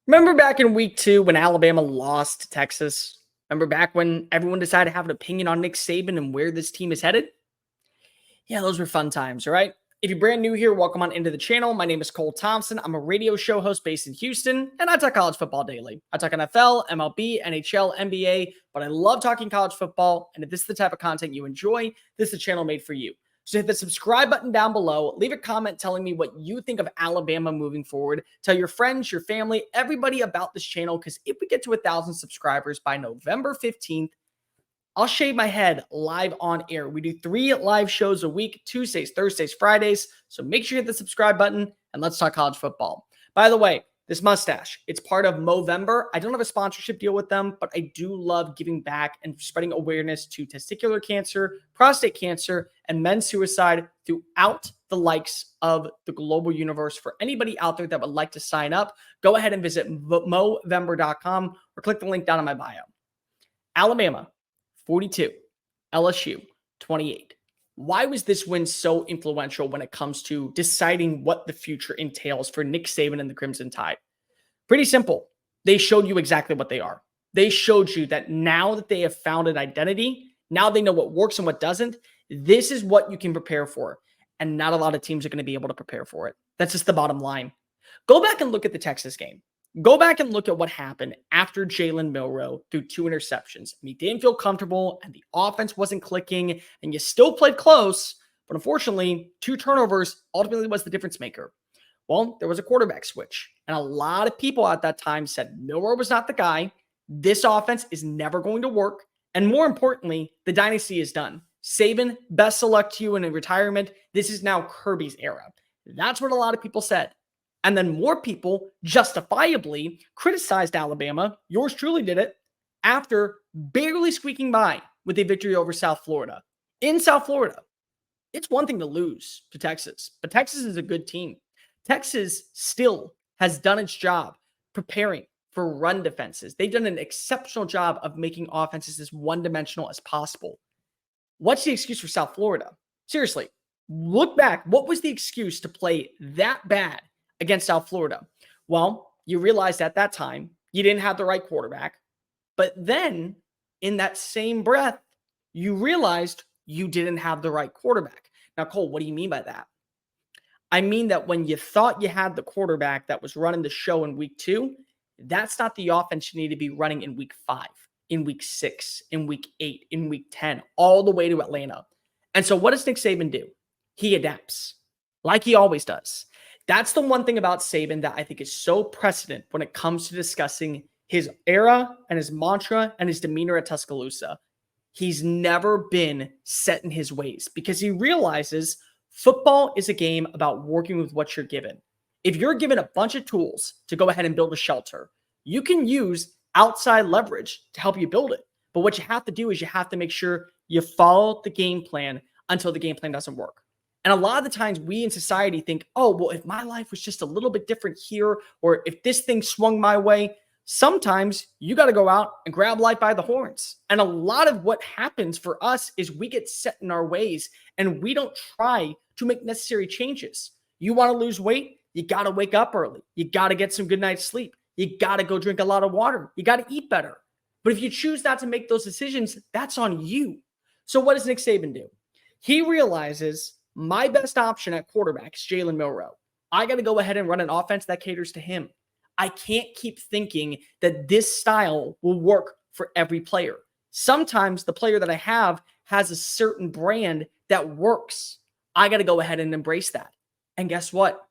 Remember back in week 2 when Alabama lost to Texas? Remember back when everyone decided to have an opinion on Nick Saban and where this team is headed? Yeah, those were fun times, all right? If you're brand new here, welcome on into the channel. My name is Cole Thompson. I'm a radio show host based in Houston, and I talk college football daily. I talk NFL, MLB, NHL, NBA, but I love talking college football, and if this is the type of content you enjoy, this is the channel made for you. So hit the subscribe button down below. Leave a comment telling me what you think of Alabama moving forward. Tell your friends, your family, everybody about this channel, because if we get to 1,000 subscribers by November 15th, I'll shave my head live on air. We do 3 live shows a week, Tuesdays, Thursdays, Fridays. So make sure you hit the subscribe button and let's talk college football. By the way, this mustache, it's part of Movember. I don't have a sponsorship deal with them, but I do love giving back and spreading awareness to testicular cancer, prostate cancer, and men's suicide throughout the likes of the global universe. For anybody out there that would like to sign up, go ahead and visit Movember.com or click the link down in my bio. Alabama 42, LSU 28. Why was this win so influential when it comes to deciding what the future entails for Nick Saban and the Crimson Tide? Pretty simple. They showed you exactly what they are. They showed you that now that they have found an identity, now they know what works and what doesn't, this is what you can prepare for. And not a lot of teams are going to be able to prepare for it. That's just the bottom line. Go back and look at the Texas game. Go back and look at what happened after Jalen Milroe threw 2 interceptions. And he didn't feel comfortable and the offense wasn't clicking and you still played close. But unfortunately, 2 turnovers ultimately was the difference maker. Well, there was a quarterback switch. And a lot of people at that time said Milroe was not the guy. This offense is never going to work. And more importantly, the dynasty is done. Saban, best select to you in retirement. This is now Kirby's era. That's what a lot of people said. And then more people justifiably criticized Alabama, yours truly did it, after barely squeaking by with a victory over South Florida. In South Florida, it's one thing to lose to Texas, but Texas is a good team. Texas still has done its job preparing for run defenses. They've done an exceptional job of making offenses as one-dimensional as possible. What's the excuse for South Florida? Seriously, look back. What was the excuse to play that bad against South Florida? Well, you realized at that time you didn't have the right quarterback. But then in that same breath, you realized you didn't have the right quarterback. Now, Cole, what do you mean by that? I mean that when you thought you had the quarterback that was running the show in week 2, that's not the offense you need to be running in week 5, in week 6, in week 8, in week 10, all the way to Atlanta. And so what does Nick Saban do? He adapts like he always does. That's the one thing about Saban that I think is so precedent when it comes to discussing his era and his mantra and his demeanor at Tuscaloosa. He's never been set in his ways because he realizes football is a game about working with what you're given. If you're given a bunch of tools to go ahead and build a shelter, you can use outside leverage to help you build it. But what you have to do is you have to make sure you follow the game plan until the game plan doesn't work. And a lot of the times we in society think, oh, well, if my life was just a little bit different here, or if this thing swung my way, sometimes you got to go out and grab life by the horns. And a lot of what happens for us is we get set in our ways and we don't try to make necessary changes. You want to lose weight? You got to wake up early. You got to get some good night's sleep. You got to go drink a lot of water. You got to eat better. But if you choose not to make those decisions, that's on you. So what does Nick Saban do? He realizes my best option at quarterback is Jalen Milroe. I got to go ahead and run an offense that caters to him. I can't keep thinking that this style will work for every player. Sometimes the player that I have has a certain brand that works. I got to go ahead and embrace that. And guess what?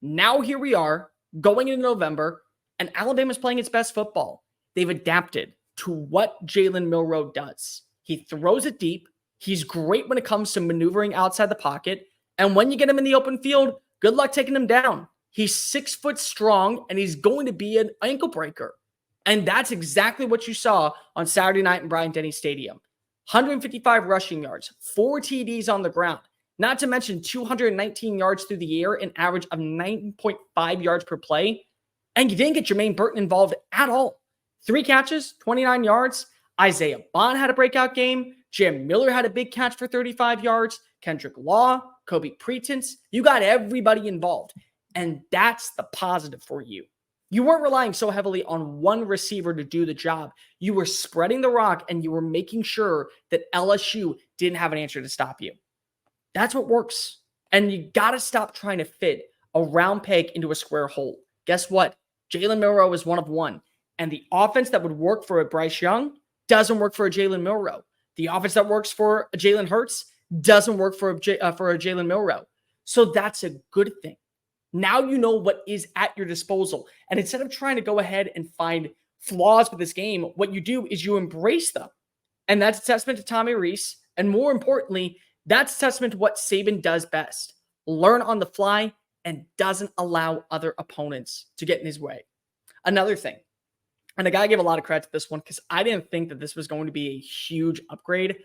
Now here we are going into November and Alabama's playing its best football. They've adapted to what Jalen Milroe does. He throws it deep. He's great when it comes to maneuvering outside the pocket. And when you get him in the open field, good luck taking him down. He's 6 foot strong and he's going to be an ankle breaker. And that's exactly what you saw on Saturday night in Bryant-Denny Stadium. 155 rushing yards, 4 TDs on the ground, not to mention 219 yards through the air, an average of 9.5 yards per play. And you didn't get Jermaine Burton involved at all. 3 catches, 29 yards. Isaiah Bond had a breakout game. Jam Miller had a big catch for 35 yards. Kendrick Law, Kobe Pretense. You got everybody involved. And that's the positive for you. You weren't relying so heavily on one receiver to do the job. You were spreading the rock and you were making sure that LSU didn't have an answer to stop you. That's what works. And you got to stop trying to fit a round peg into a square hole. Guess what? Jalen Milroe is one of one. And the offense that would work for a Bryce Young doesn't work for a Jalen Milroe. The offense that works for a Jalen Hurts doesn't work for a Jalen Milroe. So that's a good thing. Now you know what is at your disposal. And instead of trying to go ahead and find flaws with this game, what you do is you embrace them. And that's a testament to Tommy Rees. And more importantly, that's a testament to what Saban does best. Learn on the fly and doesn't allow other opponents to get in his way. Another thing, and I got to give a lot of credit to this one because I didn't think that this was going to be a huge upgrade.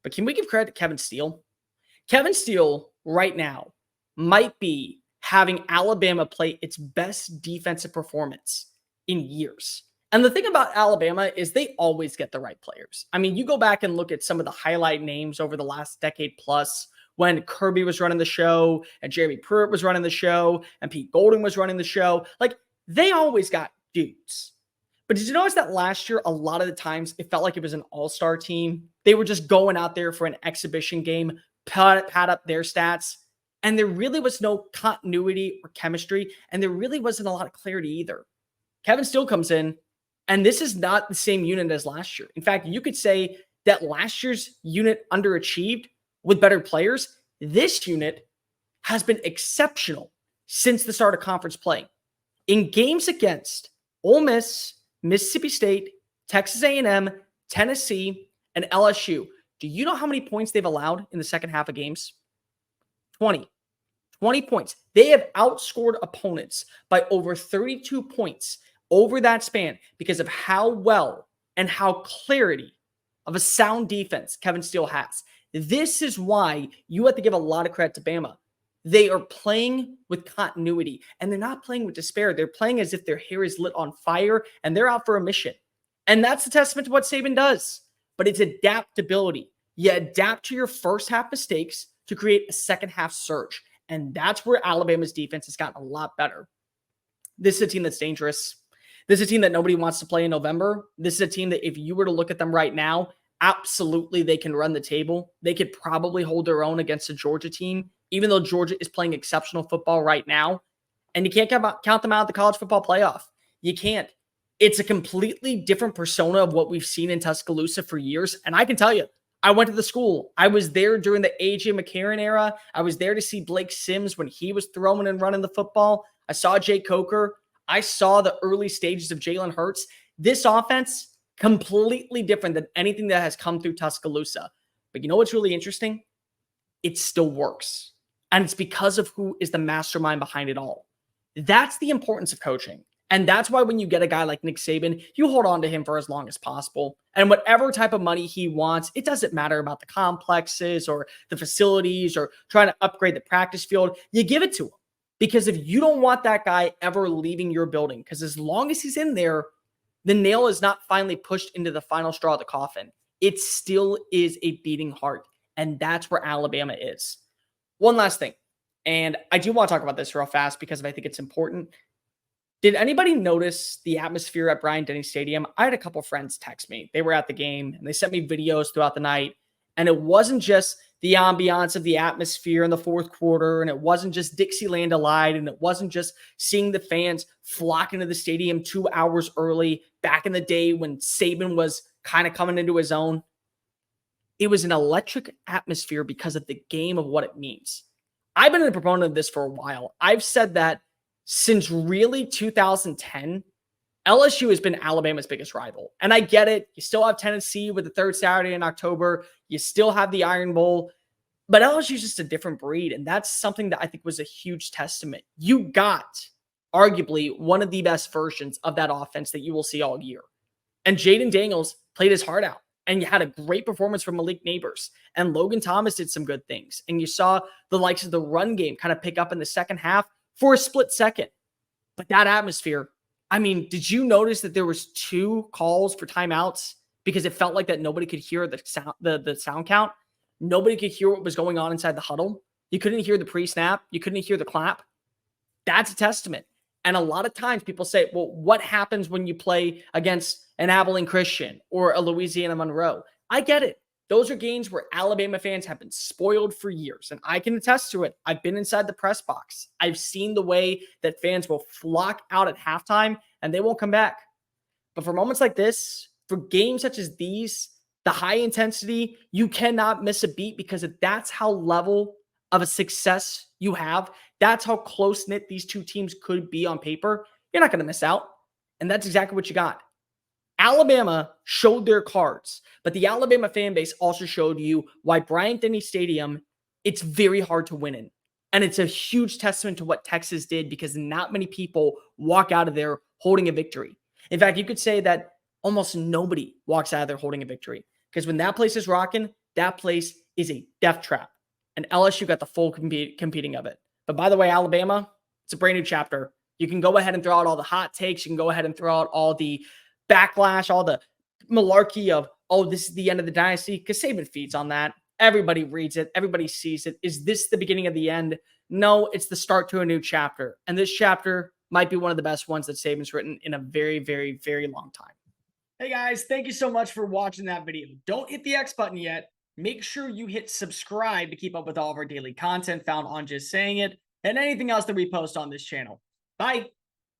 But can we give credit to Kevin Steele? Kevin Steele right now might be having Alabama play its best defensive performance in years. And the thing about Alabama is they always get the right players. I mean, you go back and look at some of the highlight names over the last decade plus when Kirby was running the show and Jeremy Pruitt was running the show and Pete Golding was running the show. Like, they always got dudes. But did you notice that last year, a lot of the times it felt like it was an all-star team? They were just going out there for an exhibition game, pad up their stats. And there really was no continuity or chemistry. And there really wasn't a lot of clarity either. Kevin Steele comes in, and this is not the same unit as last year. In fact, you could say that last year's unit underachieved with better players. This unit has been exceptional since the start of conference play. In games against Ole Miss, Mississippi State, Texas A&M, Tennessee, and LSU, do you know how many points they've allowed in the second half of games? 20 points. They have outscored opponents by over 32 points over that span because of how well and how clarity of a sound defense Kevin Steele has. This is why you have to give a lot of credit to Bama. They are playing with continuity, and they're not playing with despair. They're playing as if their hair is lit on fire, and they're out for a mission. And that's a testament to what Saban does. But it's adaptability. You adapt to your first half mistakes to create a second half surge. And that's where Alabama's defense has gotten a lot better. This is a team that's dangerous. This is a team that nobody wants to play in November. This is a team that if you were to look at them right now, absolutely they can run the table. They could probably hold their own against a Georgia team, even though Georgia is playing exceptional football right now. And you can't count them out of the college football playoff. You can't. It's a completely different persona of what we've seen in Tuscaloosa for years. And I can tell you, I went to the school. I was there during the A.J. McCarron era. I was there to see Blake Sims when he was throwing and running the football. I saw Jay Coker. I saw the early stages of Jalen Hurts. This offense, completely different than anything that has come through Tuscaloosa. But you know what's really interesting? It still works. And it's because of who is the mastermind behind it all. That's the importance of coaching. And that's why when you get a guy like Nick Saban, you hold on to him for as long as possible. And whatever type of money he wants, it doesn't matter about the complexes or the facilities or trying to upgrade the practice field. You give it to him. Because if you don't want that guy ever leaving your building, because as long as he's in there, the nail is not finally pushed into the final straw of the coffin. It still is a beating heart. And that's where Alabama is. One last thing. And I do want to talk about this real fast because I think it's important. Did anybody notice the atmosphere at Bryant-Denny Stadium? I had a couple friends text me. They were at the game and they sent me videos throughout the night. And it wasn't just the ambiance of the atmosphere in the fourth quarter. And it wasn't just Dixieland Delight. And it wasn't just seeing the fans flock into the stadium 2 hours early back in the day when Saban was kind of coming into his own. It was an electric atmosphere because of the game of what it means. I've been a proponent of this for a while. I've said that since really 2010, LSU has been Alabama's biggest rival. And I get it. You still have Tennessee with the third Saturday in October. You still have the Iron Bowl. But LSU is just a different breed. And that's something that I think was a huge testament. You got arguably one of the best versions of that offense that you will see all year. And Jaden Daniels played his heart out. And you had a great performance from Malik Neighbors. And Logan Thomas did some good things. And you saw the likes of the run game kind of pick up in the second half for a split second. But that atmosphere, I mean, did you notice that there was 2 calls for timeouts because it felt like that nobody could hear the sound count? Nobody could hear what was going on inside the huddle. You couldn't hear the pre-snap. You couldn't hear the clap. That's a testament. And a lot of times people say, well, what happens when you play against an Abilene Christian or a Louisiana Monroe? I get it. Those are games where Alabama fans have been spoiled for years, and I can attest to it. I've been inside the press box. I've seen the way that fans will flock out at halftime and they won't come back. But for moments like this, for games such as these, the high intensity, you cannot miss a beat because that's how level of a success you have. That's how close knit these two teams could be on paper. You're not going to miss out. And that's exactly what you got. Alabama showed their cards, but the Alabama fan base also showed you why Bryant-Denny Stadium, it's very hard to win in. And it's a huge testament to what Texas did because not many people walk out of there holding a victory. In fact, you could say that almost nobody walks out of there holding a victory because when that place is rocking, that place is a death trap. And LSU got the full competing of it. But by the way, Alabama, it's a brand new chapter. You can go ahead and throw out all the hot takes. You can go ahead and throw out all the backlash, all the malarkey of, oh, this is the end of the dynasty, because Saban feeds on that. Everybody reads it. Everybody sees it. Is this the beginning of the end? No, it's the start to a new chapter. And this chapter might be one of the best ones that Saban's written in a very, very, very long time. Hey guys, thank you so much for watching that video. Don't hit the X button yet. Make sure you hit subscribe to keep up with all of our daily content found on Just Saying It and anything else that we post on this channel. Bye.